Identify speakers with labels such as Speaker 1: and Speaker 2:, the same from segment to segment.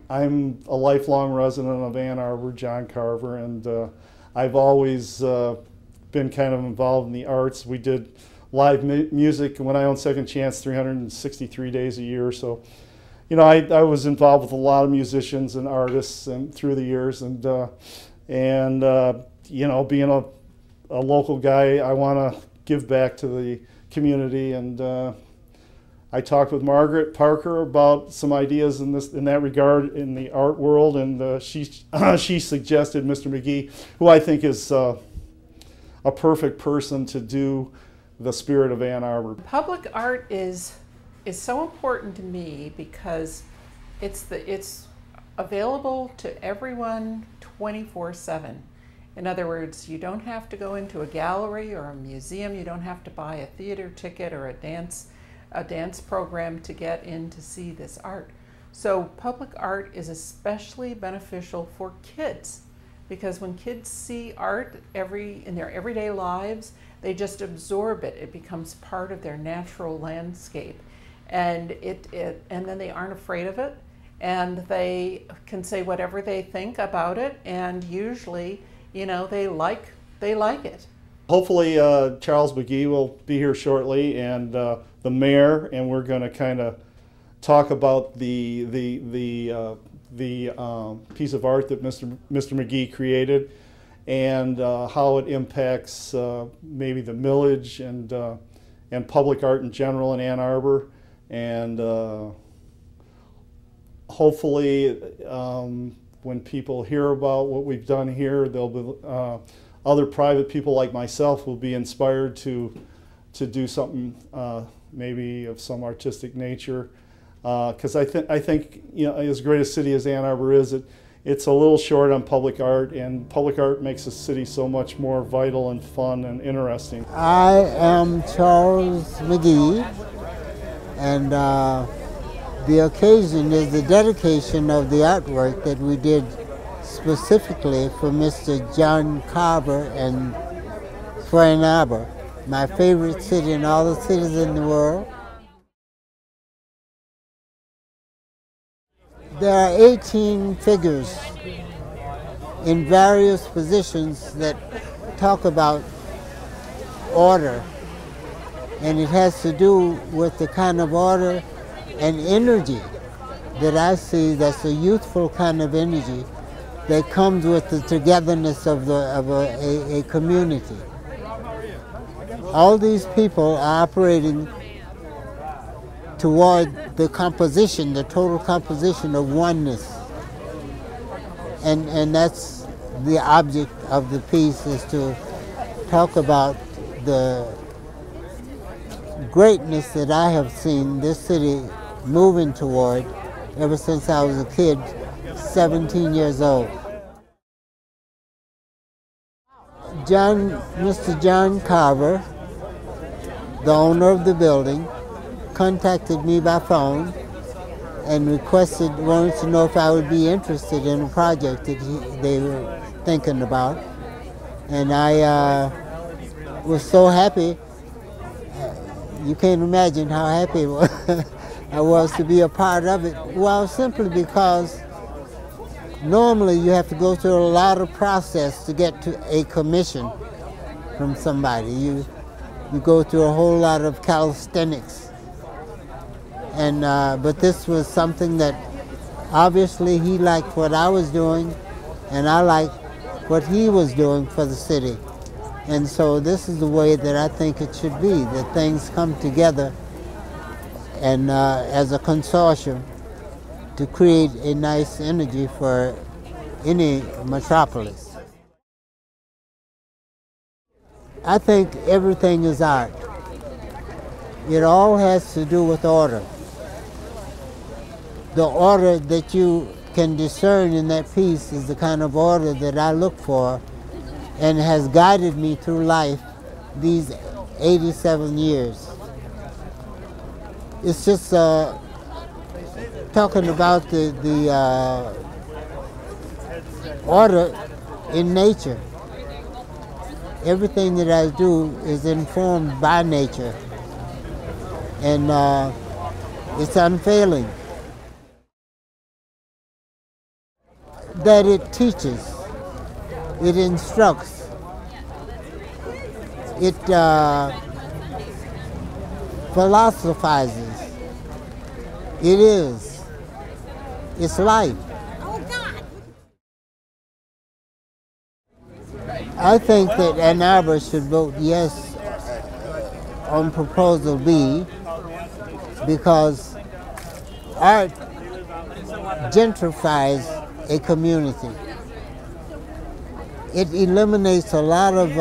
Speaker 1: I'm a lifelong resident of Ann Arbor, John Carver, and I've always been kind of involved in the arts. We did live music when I owned Second Chance 363 days a year. So, you know, I was involved with a lot of musicians and artists and through the years, and you know, being a local guy, I want to give back to the community, and I talked with Margaret Parker about some ideas in that regard in the art world, and she suggested Mr. McGee, who I think is a perfect person to do the Spirit of Ann Arbor.
Speaker 2: Public art is so important to me because it's available to everyone 24/7. In other words, you don't have to go into a gallery or a museum. You don't have to buy a theater ticket or a dance program to get in to see this art. So public art is especially beneficial for kids, because when kids see art in their everyday lives, they just absorb it. It becomes part of their natural landscape, and then they aren't afraid of it, and they can say whatever they think about it, and usually, you know, they like it.
Speaker 1: Hopefully Charles McGee will be here shortly, and the mayor, and we're going to kind of talk about the piece of art that Mr. McGee created, and how it impacts maybe the millage and public art in general in Ann Arbor, and hopefully when people hear about what we've done here, there'll be other private people like myself will be inspired to do something maybe of some artistic nature, because I think, you know, as great a city as Ann Arbor is, it's a little short on public art, and public art makes the city so much more vital and fun and interesting.
Speaker 3: I am Charles McGee, and the occasion is the dedication of the artwork that we did specifically for Mr. John Carver and for Ann Arbor, my favorite city in all the cities in the world. There are 18 figures in various positions that talk about order, and it has to do with the kind of order and energy that I see that's a youthful kind of energy that comes with the togetherness of a community. All these people are operating toward the composition, the total composition of oneness. And that's the object of the piece, is to talk about the greatness that I have seen this city moving toward ever since I was a kid, 17 years old. Mr. John Carver, the owner of the building, contacted me by phone and wanted to know if I would be interested in a project that they were thinking about. And I was so happy. You can't imagine how happy I was to be a part of it. Well, simply because normally you have to go through a lot of process to get to a commission from somebody. You go through a whole lot of calisthenics. And but this was something that obviously he liked what I was doing, and I liked what he was doing for the city. And so this is the way that I think it should be, that things come together and as a consortium to create a nice energy for any metropolis. I think everything is art. It all has to do with order. The order that you can discern in that piece is the kind of order that I look for and has guided me through life these 87 years. It's just talking about the order in nature. Everything that I do is informed by nature, and it's unfailing. that it teaches, it instructs, it philosophizes. It is. It's life. I think that Ann Arbor should vote yes on Proposal B because art gentrifies a community. It eliminates a lot of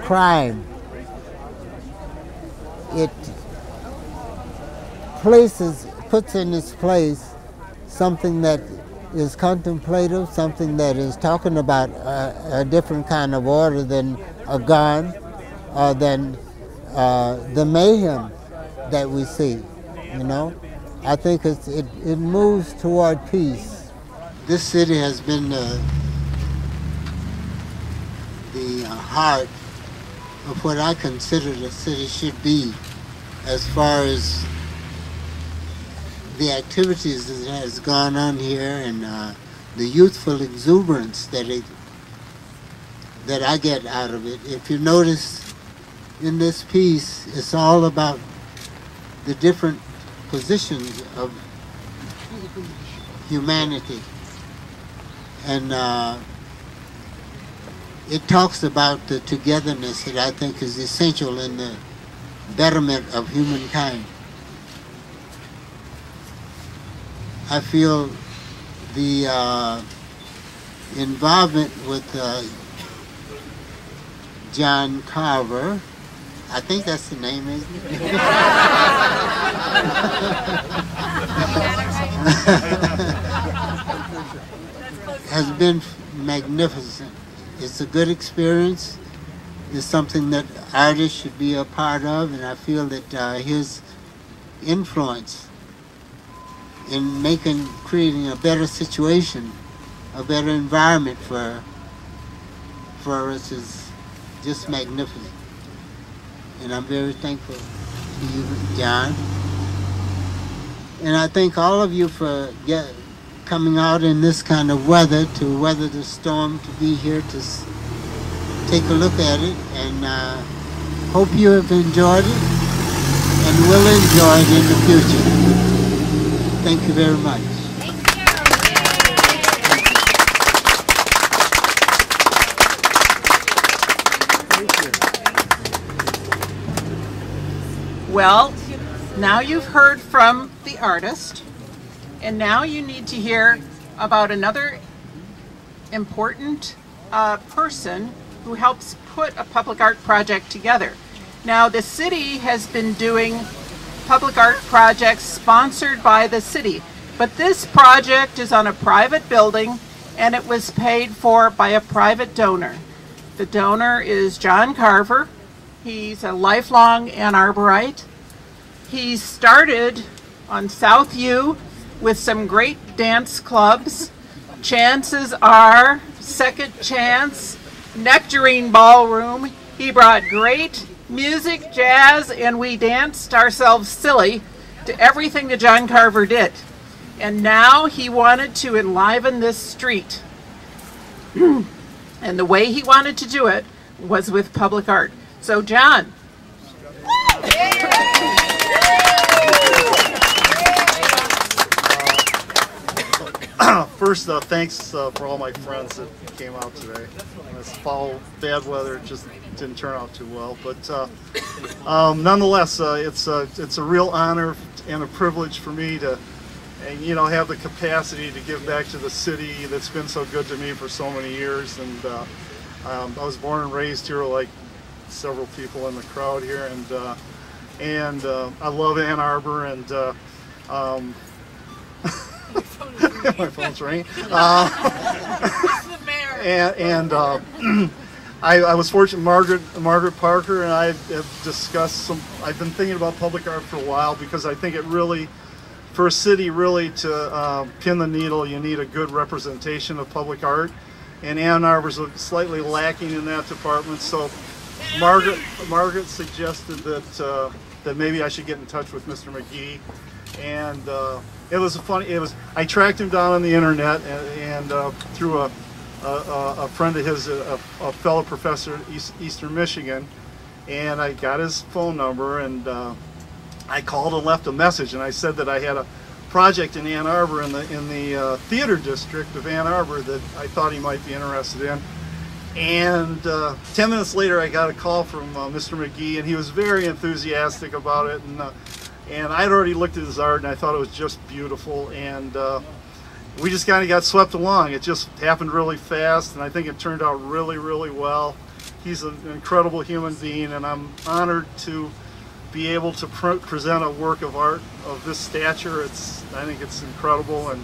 Speaker 3: crime. It puts in its place something that is contemplative, something that is talking about a different kind of order than a gun, or than the mayhem that we see, you know? I think it moves toward peace. This city has been the heart of what I consider the city should be as far as the activities that has gone on here and the youthful exuberance that I get out of it. If you notice in this piece, it's all about the different positions of humanity. And it talks about the togetherness that I think is essential in the betterment of humankind. I feel the involvement with John Carver, I think that's the name, isn't it? Has been magnificent. It's a good experience. It's something that artists should be a part of, and I feel that his influence in creating a better situation, a better environment for us is just magnificent. And I'm very thankful to you, John. And I thank all of you for coming out in this kind of weather to weather the storm, to be here to take a look at it, and hope you have enjoyed it and will enjoy it in the future. Thank you very much.
Speaker 2: Well, now you've heard from the artist, and now you need to hear about another important person who helps put a public art project together. Now, the city has been doing public art projects sponsored by the city, but this project is on a private building and it was paid for by a private donor. The donor is John Carver. He's a lifelong Ann Arborite. He started on South U with some great dance clubs. Chances are, Second Chance, Nectarine Ballroom. He brought great music, jazz, and we danced ourselves silly to everything that John Carver did. And now he wanted to enliven this street. And the way he wanted to do it was with public art. So John.
Speaker 1: First, thanks for all my friends that came out today. This foul, bad weather just didn't turn out too well, but nonetheless, it's a real honor and a privilege for me to, have the capacity to give back to the city that's been so good to me for so many years. And I was born and raised here, like several people in the crowd here, and I love Ann Arbor, and my phone's ringing. I was fortunate. Margaret Parker and I have discussed I've been thinking about public art for a while, because I think it really, for a city really to pin the needle, you need a good representation of public art, and Ann Arbor's slightly lacking in that department. So Margaret suggested that that maybe I should get in touch with Mr. McGee. And it was I tracked him down on the internet and through a friend of his, a fellow professor at Eastern Michigan, and I got his phone number, and I called and left a message, and I said that I had a project in Ann Arbor in the theater district of Ann Arbor that I thought he might be interested in. And 10 minutes later, I got a call from Mr. McGee, and he was very enthusiastic about it. And I'd already looked at his art, and I thought it was just beautiful. And we just kind of got swept along. It just happened really fast, and I think it turned out really, really well. He's an incredible human being, and I'm honored to be able to present a work of art of this stature. I think it's incredible, and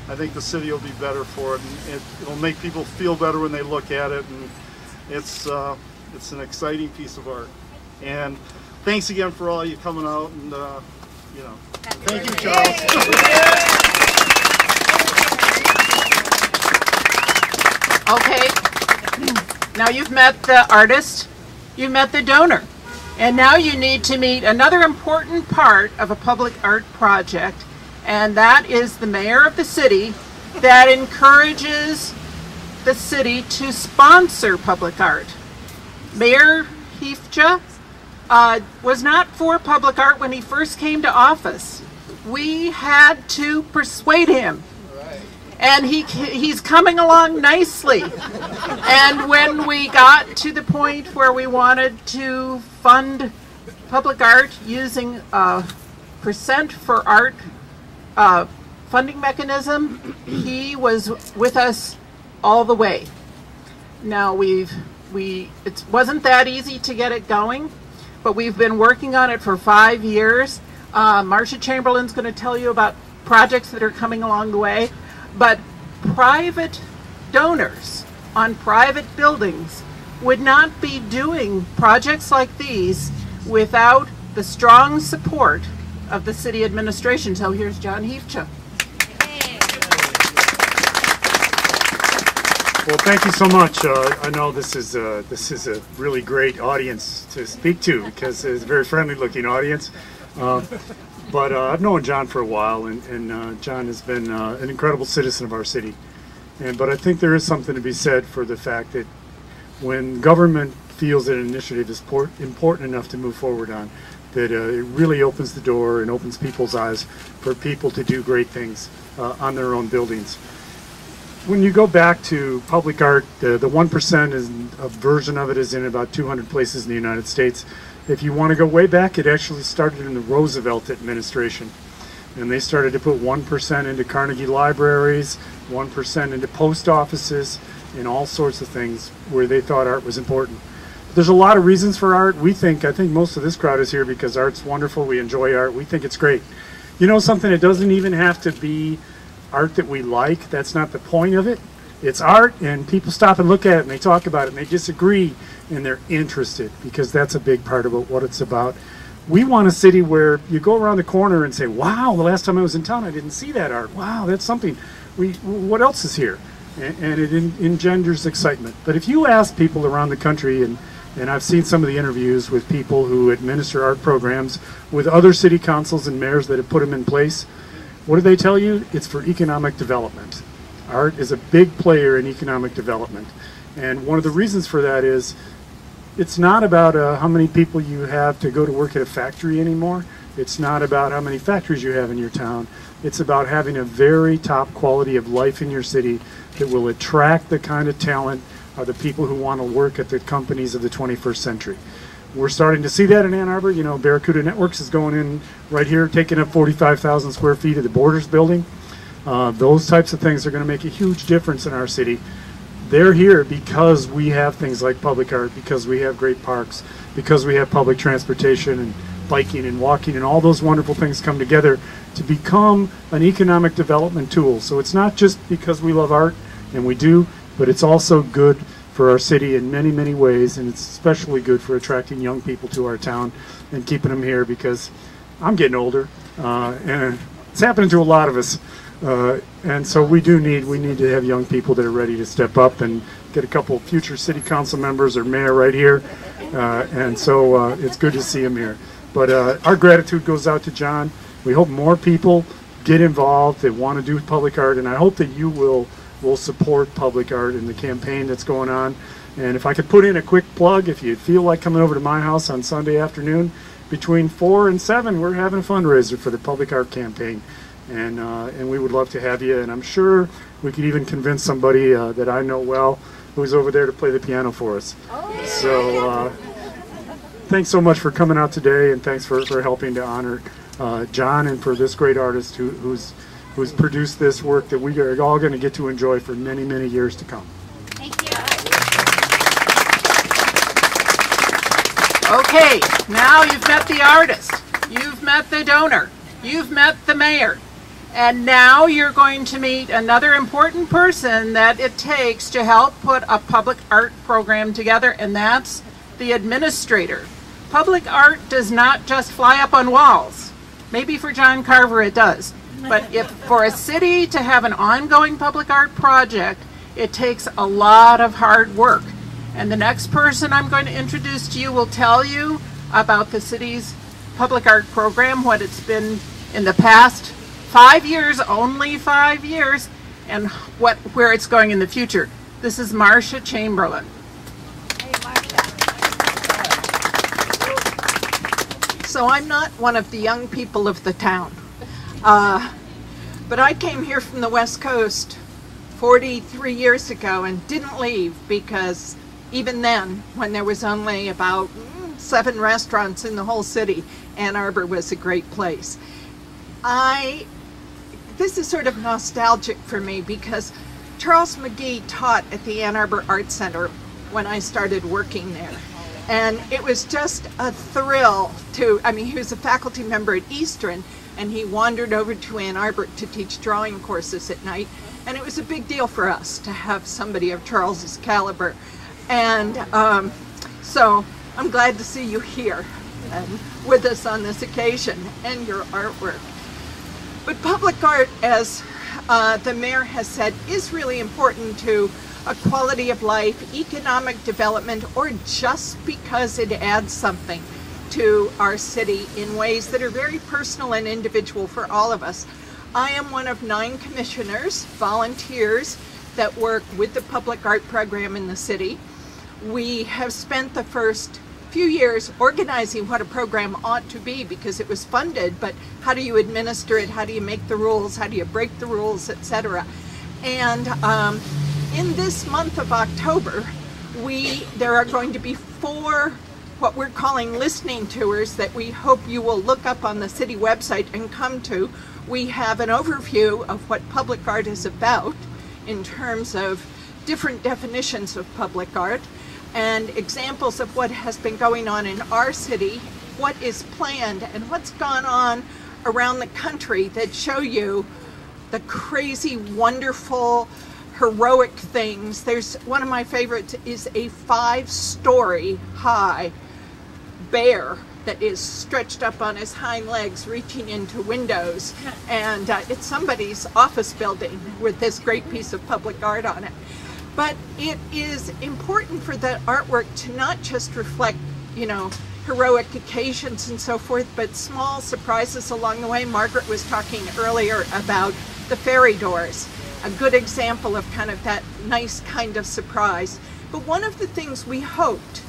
Speaker 1: I think the city will be better for it, and it'll make people feel better when they look at it, and it's an exciting piece of art. And thanks again for all you coming out, and you know, thank you, Charles.
Speaker 2: Okay, now you've met the artist, you've met the donor. And now you need to meet another important part of a public art project, and that is the mayor of the city that encourages the city to sponsor public art. Mayor Hiefcha was not for public art when he first came to office. We had to persuade him. And he's coming along nicely. And when we got to the point where we wanted to fund public art using a percent for art funding mechanism, he was with us all the way. Now it wasn't that easy to get it going, but we've been working on it for 5 years. Marcia Chamberlain's going to tell you about projects that are coming along the way. But private donors on private buildings would not be doing projects like these without the strong support of the city administration. So here's John Hiefcha.
Speaker 4: Well, thank you so much. I know this is a really great audience to speak to because it's a very friendly-looking audience. But I've known John for a while, and John has been an incredible citizen of our city. But I think there is something to be said for the fact that when government feels that an initiative is important enough to move forward on, that it really opens the door and opens people's eyes for people to do great things on their own buildings. When you go back to public art, the 1% is a version of it is in about 200 places in the United States. If you want to go way back, it actually started in the Roosevelt administration. And they started to put 1% into Carnegie libraries, 1% into post offices, and all sorts of things where they thought art was important. There's a lot of reasons for art. I think most of this crowd is here because art's wonderful. We enjoy art. We think it's great. You know something, it doesn't even have to be art that we like. That's not the point of it. It's art, and people stop and look at it, and they talk about it, and they disagree, and they're interested, because that's a big part of what it's about. We want a city where you go around the corner and say, wow, the last time I was in town I didn't see that art. Wow, that's something. What else is here? And it engenders excitement. But if you ask people around the country, and I've seen some of the interviews with people who administer art programs with other city councils and mayors that have put them in place, what do they tell you? It's for economic development. Art is a big player in economic development. And one of the reasons for that is it's not about how many people you have to go to work at a factory anymore. It's not about how many factories you have in your town. It's about having a very top quality of life in your city that will attract the kind of talent of the people who want to work at the companies of the 21st century. We're starting to see that in Ann Arbor. You know, Barracuda Networks is going in right here, taking up 45,000 square feet of the Borders building. Those types of things are going to make a huge difference in our city. They're here because we have things like public art, because we have great parks, because we have public transportation and biking and walking, and all those wonderful things come together to become an economic development tool. So it's not just because we love art, and we do, but it's also good for our city in many, many ways, and it's especially good for attracting young people to our town and keeping them here, because I'm getting older, and it's happening to a lot of us. And so we need to have young people that are ready to step up, and get a couple future city council members or mayor right here. And so it's good to see them here. But our gratitude goes out to John. We hope more people get involved that want to do public art, and I hope that you will support public art in the campaign that's going on. And if I could put in a quick plug, if you feel like coming over to my house on Sunday afternoon, between 4 and 7, we're having a fundraiser for the public art campaign. And we would love to have you, and I'm sure we could even convince somebody that I know well who's over there to play the piano for us. Oh. So thanks so much for coming out today, and thanks for helping to honor John, and for this great artist who's produced this work that we are all going to get to enjoy for many, many years to come.
Speaker 5: Thank you.
Speaker 2: Okay, now you've met the artist, you've met the donor, you've met the mayor, and now you're going to meet another important person that it takes to help put a public art program together, and that's the administrator. Public art does not just fly up on walls. Maybe for John Carver it does, but if for a city to have an ongoing public art project, it takes a lot of hard work. And the next person I'm going to introduce to you will tell you about the city's public art program, what it's been in the past 5 years, only 5 years, and where it's going in the future. This is Marcia Chamberlain.
Speaker 5: Hey, Marcia.
Speaker 6: So I'm not one of the young people of the town, but I came here from the West Coast 43 years ago and didn't leave, because even then, when there was only about 7 restaurants in the whole city, Ann Arbor was a great place. This is sort of nostalgic for me, because Charles McGee taught at the Ann Arbor Art Center when I started working there. And it was just a thrill he was a faculty member at Eastern, and he wandered over to Ann Arbor to teach drawing courses at night. And it was a big deal for us to have somebody of Charles's caliber. And so I'm glad to see you here and with us on this occasion, and your artwork. But public art, as the mayor has said, is really important to a quality of life, economic development, or just because it adds something to our city in ways that are very personal and individual for all of us. I am one of 9 commissioners, volunteers, that work with the public art program in the city. We have spent the first few years organizing what a program ought to be, because it was funded, but how do you administer it, how do you make the rules, how do you break the rules, etc. And in this month of October, there are going to be 4 what we're calling listening tours that we hope you will look up on the city website and come to. We have an overview of what public art is about in terms of different definitions of public art, and examples of what has been going on in our city, what is planned, and what's gone on around the country that show you the crazy, wonderful, heroic things. There's one of my favorites is a 5-story high bear that is stretched up on his hind legs reaching into windows, and it's somebody's office building with this great piece of public art on it. But it is important for the artwork to not just reflect, heroic occasions and so forth, but small surprises along the way. Margaret was talking earlier about the fairy doors, a good example of kind of that nice kind of surprise. But one of the things we hoped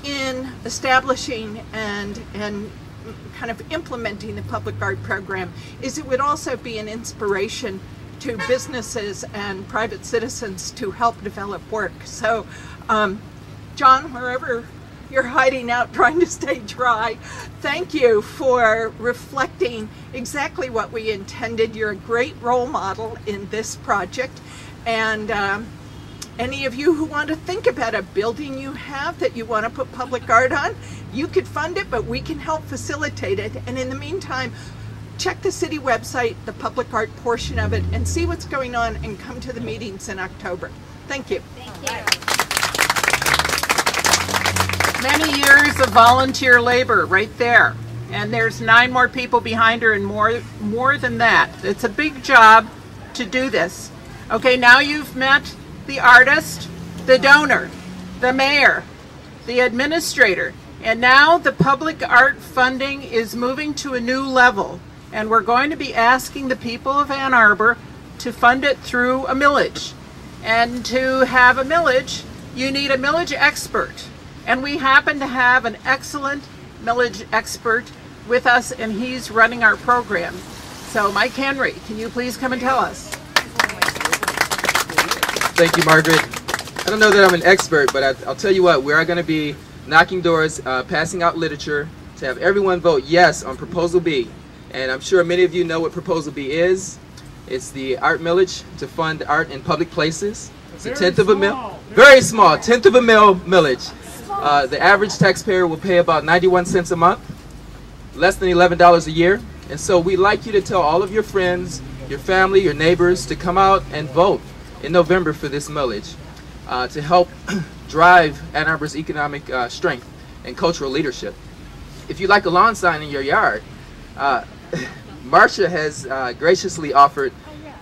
Speaker 6: in establishing and kind of implementing the public art program is it would also be an inspiration to businesses and private citizens to help develop work. So, John, wherever you're hiding out trying to stay dry, thank you for reflecting exactly what we intended. You're a great role model in this project, and any of you who want to think about a building you have that you want to put public art on, you could fund it, but we can help facilitate it. And in the meantime, check the city website, the public art portion of it, and see what's going on, and come to the meetings in October. Thank you.
Speaker 5: Thank you.
Speaker 2: Many years of volunteer labor right there. And there's 9 more people behind her, and more than that. It's a big job to do this. Okay, now you've met the artist, the donor, the mayor, the administrator, And now the public art funding is moving to a new level, and we're going to be asking the people of Ann Arbor to fund it through a millage. And to have a millage, you need a millage expert. And we happen to have an excellent millage expert with us, and he's running our program. So Mike Henry, can you please come and tell us?
Speaker 7: Thank you, Margaret. I don't know that I'm an expert, but I'll tell you what, we are going to be knocking doors, passing out literature to have everyone vote yes on Proposal B. And I'm sure many of you know what Proposal B is. It's the art millage to fund art in public places. It's a tenth of a mil. Very small, tenth of a mil millage. The average taxpayer will pay about 91 cents a month, less than $11 a year. And so we'd like you to tell all of your friends, your family, your neighbors to come out and vote in November for this millage to help drive Ann Arbor's economic strength and cultural leadership. If you like a lawn sign in your yard, Marcia has graciously offered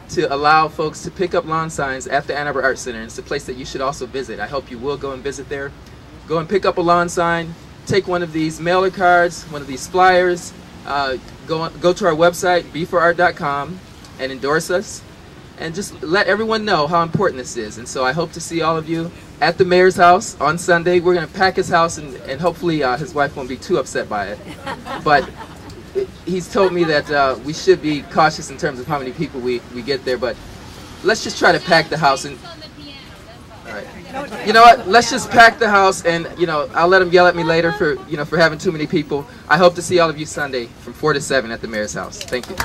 Speaker 7: to allow folks to pick up lawn signs at the Ann Arbor Art Center. It's a place that you should also visit. I hope you will go and visit there. Go and pick up a lawn sign, take one of these mailer cards, one of these flyers, go to our website, b4art.com, and endorse us. And just let everyone know how important this is. And so I hope to see all of you at the mayor's house on Sunday. We're going to pack his house, and hopefully his wife won't be too upset by it. But he's told me that we should be cautious in terms of how many people we get there. But let's just try to pack the house. And all right. You know what? Let's just pack the house, and I'll let him yell at me later for for having too many people. I hope to see all of you Sunday from 4 to 7 at the mayor's house. Thank you.